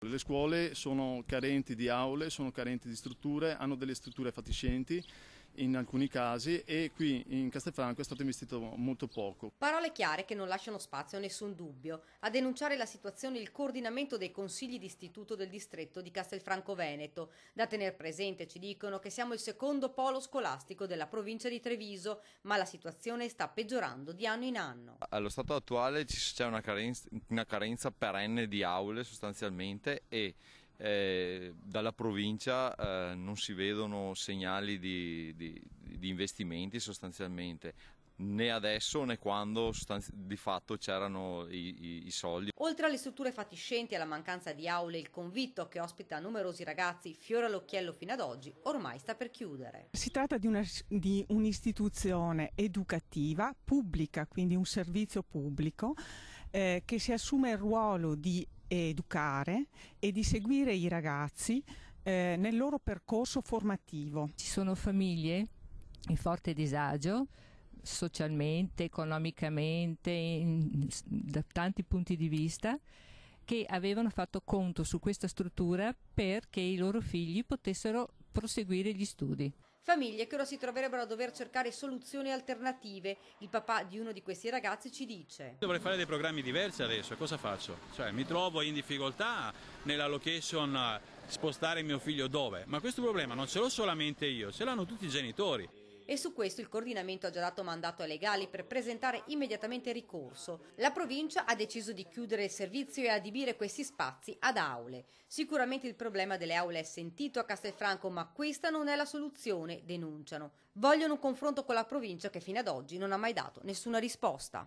Le scuole sono carenti di aule, sono carenti di strutture, hanno delle strutture fatiscenti in alcuni casi e qui in Castelfranco è stato investito molto poco. Parole chiare che non lasciano spazio a nessun dubbio. A denunciare la situazione il coordinamento dei consigli d'istituto del distretto di Castelfranco Veneto. Da tener presente, ci dicono, che siamo il secondo polo scolastico della provincia di Treviso, ma la situazione sta peggiorando di anno in anno. Allo stato attuale c'è una carenza perenne di aule sostanzialmente e dalla provincia non si vedono segnali di investimenti sostanzialmente, né adesso né quando di fatto c'erano i soldi. Oltre alle strutture fatiscenti e alla mancanza di aule, il convitto, che ospita numerosi ragazzi fiore all'occhiello fino ad oggi, ormai sta per chiudere. Si tratta di un'istituzione educativa, pubblica, quindi un servizio pubblico, che si assume il ruolo di educare e di seguire i ragazzi nel loro percorso formativo. Ci sono famiglie in forte disagio socialmente, economicamente, da tanti punti di vista, che avevano fatto conto su questa struttura perché i loro figli potessero proseguire gli studi. Famiglie che ora si troverebbero a dover cercare soluzioni alternative. Il papà di uno di questi ragazzi ci dice: dovrei fare dei programmi diversi adesso, cosa faccio? Cioè, mi trovo in difficoltà nella location, spostare mio figlio dove? Ma questo problema non ce l'ho solamente io, ce l'hanno tutti i genitori. E su questo il coordinamento ha già dato mandato ai legali per presentare immediatamente ricorso. La provincia ha deciso di chiudere il servizio e adibire questi spazi ad aule. Sicuramente il problema delle aule è sentito a Castelfranco, ma questa non è la soluzione, denunciano. Vogliono un confronto con la provincia che fino ad oggi non ha mai dato nessuna risposta.